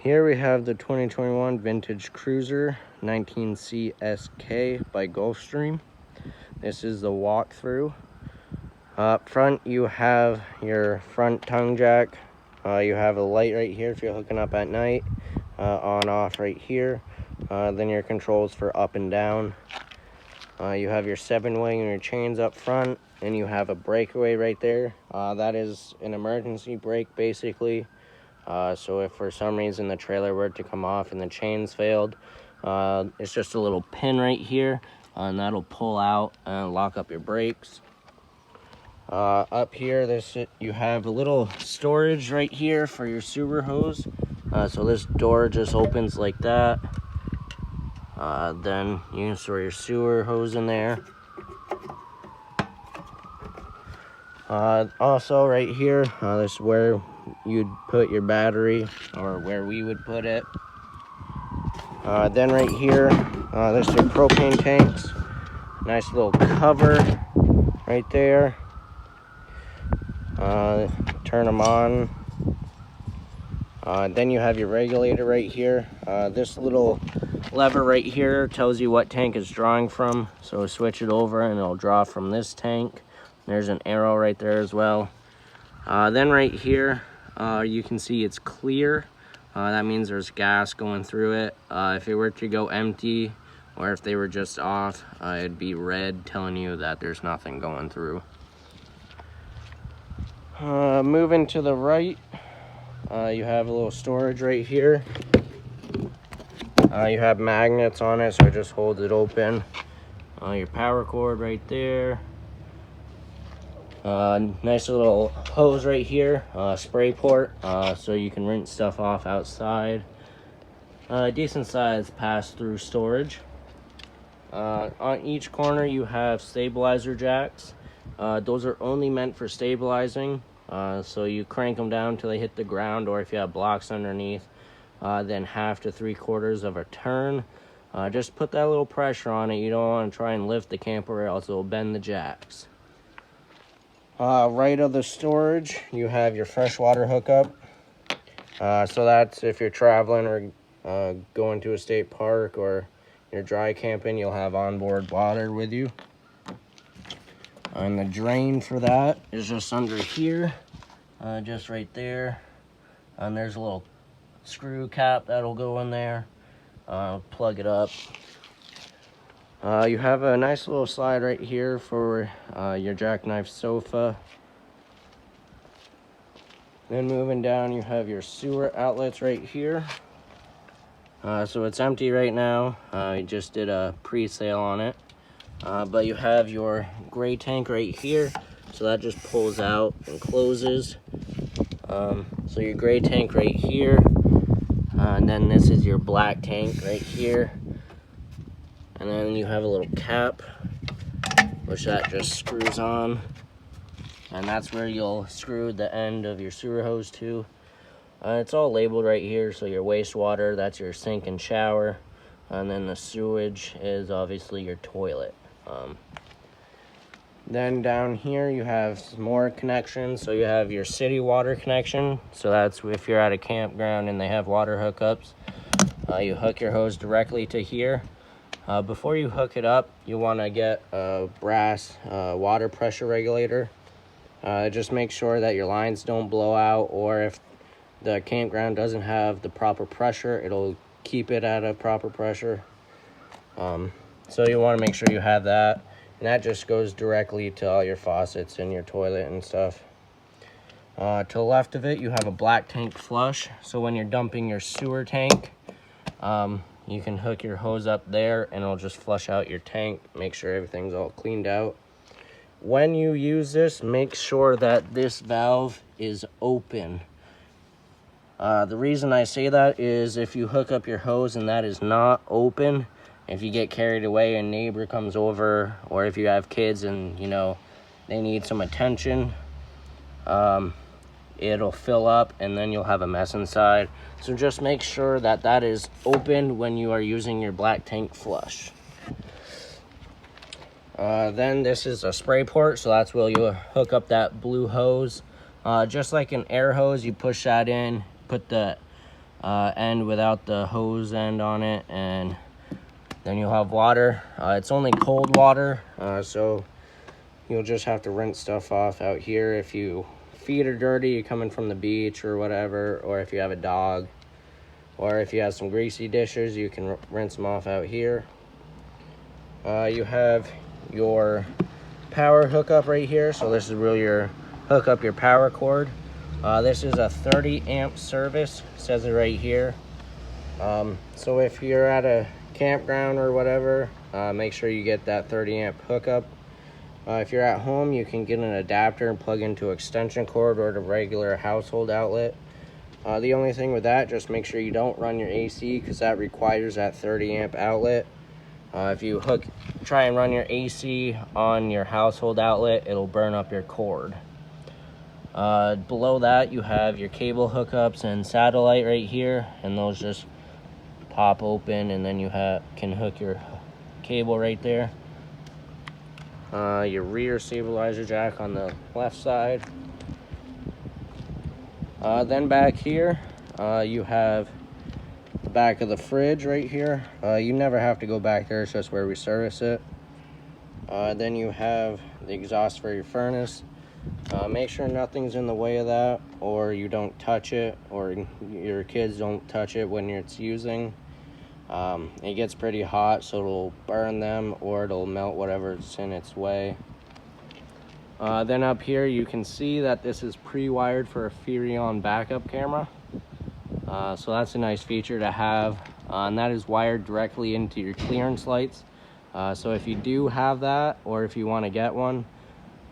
Here we have the 2021 Vintage Cruiser 19C SK by Gulfstream. This is the walkthrough. Up front you have your front tongue jack. You have a light right here if you're hooking up at night. On off right here. Then your controls for up and down. You have your 7-way and your chains up front, and you have a breakaway right there. That is an emergency brake basically. So if for some reason the trailer were to come off and the chains failed, it's just a little pin right here, and that'll pull out and lock up your brakes. Up here, you have a little storage right here for your sewer hose. So this door just opens like that. Then you can store your sewer hose in there. Also right here, this is where you'd put your battery, or where we would put it. Then right here, this is your propane tanks. Nice little cover right there. Turn them on. Then you have your regulator right here. This little lever right here tells you what tank it's drawing from. So switch it over and it'll draw from this tank. There's an arrow right there as well. Then right here, you can see it's clear. That means there's gas going through it. If it were to go empty, or if they were just off, it'd be red telling you that there's nothing going through. Moving to the right, you have a little storage right here. You have magnets on it, so it just holds it open. Your power cord right there. Nice little hose right here, spray port, so you can rinse stuff off outside. Decent size pass-through storage. On each corner you have stabilizer jacks. Those are only meant for stabilizing, so you crank them down till they hit the ground, or if you have blocks underneath, then 1/2 to 3/4 of a turn. Just put that little pressure on it. You don't want to try and lift the camper, or else it'll bend the jacks. Right of the storage, you have your freshwater hookup. So that's if you're traveling or going to a state park, or you're dry camping, you'll have onboard water with you. And the drain for that is just under here, just right there. And there's a little screw cap that'll go in there. Plug it up. You have a nice little slide right here for your jackknife sofa. Then moving down, you have your sewer outlets right here. So it's empty right now. We just did a pre-sale on it. But you have your gray tank right here. So that just pulls out and closes. So your gray tank right here. And then this is your black tank right here. And then you have a little cap, which that just screws on. And that's where you'll screw the end of your sewer hose to. It's all labeled right here. So your wastewater, that's your sink and shower. And then the sewage is obviously your toilet. Then down here you have some more connections. So you have your city water connection. So that's if you're at a campground and they have water hookups. You hook your hose directly to here. Before you hook it up, you want to get a brass water pressure regulator. Just make sure that your lines don't blow out, or if the campground doesn't have the proper pressure, it'll keep it at a proper pressure. So you want to make sure you have that, and that just goes directly to all your faucets and your toilet and stuff. To the left of it, you have a black tank flush. So when you're dumping your sewer tank, you can hook your hose up there and it'll just flush out your tank, make sure everything's all cleaned out. When you use this, make sure that this valve is open. The reason I say that is if you hook up your hose and that is not open, if you get carried away and neighbor comes over, or if you have kids and you know they need some attention, it'll fill up and then you'll have a mess inside. So just make sure that that is open when you are using your black tank flush. Then this is a spray port, so that's where you hook up that blue hose. Just like an air hose, you push that in, put the end without the hose end on it, and then you'll have water. It's only cold water, so you'll just have to rinse stuff off out here. If your feet are dirty, you're coming from the beach or whatever, or if you have a dog, or if you have some greasy dishes, you can rinse them off out here. You have your power hookup right here, so this is where you hook up your power cord. This is a 30 amp service, says it right here. So if you're at a campground or whatever, make sure you get that 30 amp hookup. If you're at home, you can get an adapter and plug into extension cord or the regular household outlet. The only thing with that, just make sure you don't run your AC, because that requires that 30 amp outlet. If you try and run your AC on your household outlet, it'll burn up your cord. Below that, you have your cable hookups and satellite right here, and those just pop open, and then you can hook your cable right there. Your rear stabilizer jack on the left side. Then back here, you have the back of the fridge right here. You never have to go back there, it's just where we service it. Then you have the exhaust for your furnace. Make sure nothing's in the way of that, or you don't touch it, or your kids don't touch it when it's using. It gets pretty hot, so it'll burn them, or it'll melt whatever's in its way. Then up here you can see that this is pre-wired for a Furion backup camera. So that's a nice feature to have, and that is wired directly into your clearance lights. So if you do have that, or if you want to get one,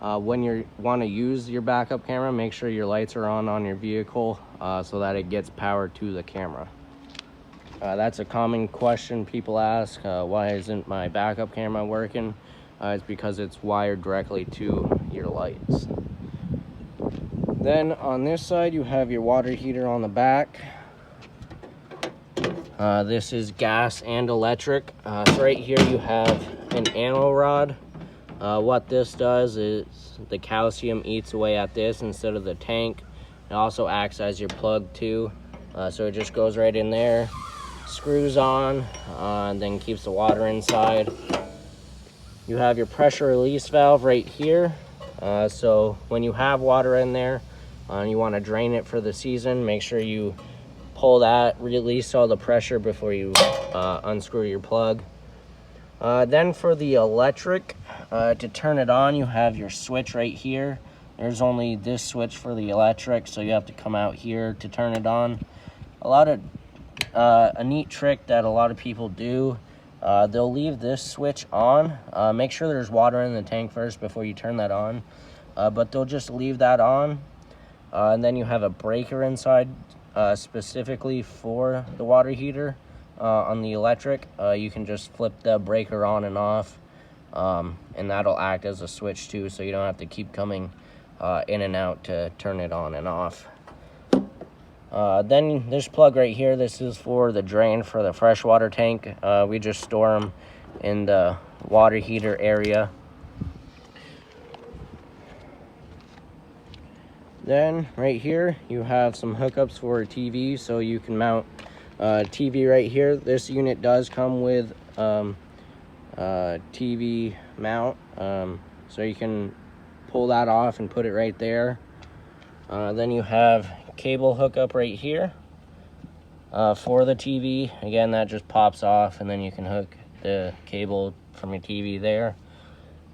when you want to use your backup camera, make sure your lights are on your vehicle, so that it gets power to the camera. That's a common question people ask, why isn't my backup camera working? It's because it's wired directly to your lights. Then on this side, you have your water heater on the back. This is gas and electric. So right here you have an anno rod. What this does is the calcium eats away at this instead of the tank. It also acts as your plug too. So it just goes right in there, screws on, and then keeps the water inside. You have your pressure release valve right here. So when you have water in there and you want to drain it for the season, make sure you pull that, release all the pressure before you unscrew your plug. Then for the electric, to turn it on, you have your switch right here. There's only this switch for the electric, so you have to come out here to turn it on. A neat trick that a lot of people do, they'll leave this switch on. Make sure there's water in the tank first before you turn that on, but they'll just leave that on, and then you have a breaker inside specifically for the water heater. On the electric, you can just flip the breaker on and off, and that'll act as a switch too, so you don't have to keep coming in and out to turn it on and off. Then this plug right here, this is for the drain for the freshwater tank. We just store them in the water heater area. Then right here you have some hookups for a TV, so you can mount TV right here. This unit does come with TV mount, so you can pull that off and put it right there. Then you have cable hookup right here for the TV. Again, that just pops off, and then you can hook the cable from your TV there.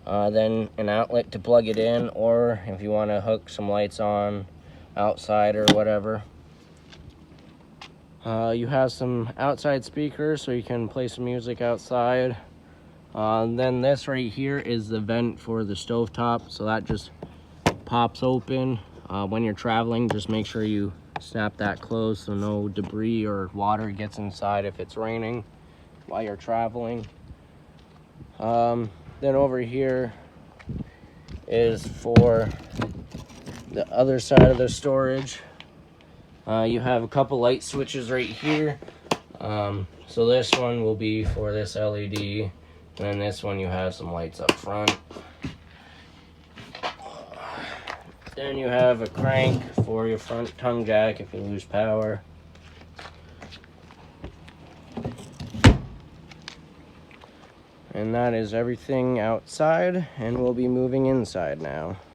Then an outlet to plug it in, or if you want to hook some lights on outside or whatever. You have some outside speakers, so you can play some music outside. Then this right here is the vent for the stovetop, so that just pops open. When you're traveling, just make sure you snap that closed so no debris or water gets inside if it's raining while you're traveling. Then over here is for the other side of the storage. You have a couple light switches right here. So this one will be for this LED, and then this one you have some lights up front. Then you have a crank for your front tongue jack if you lose power. And that is everything outside, and we'll be moving inside now.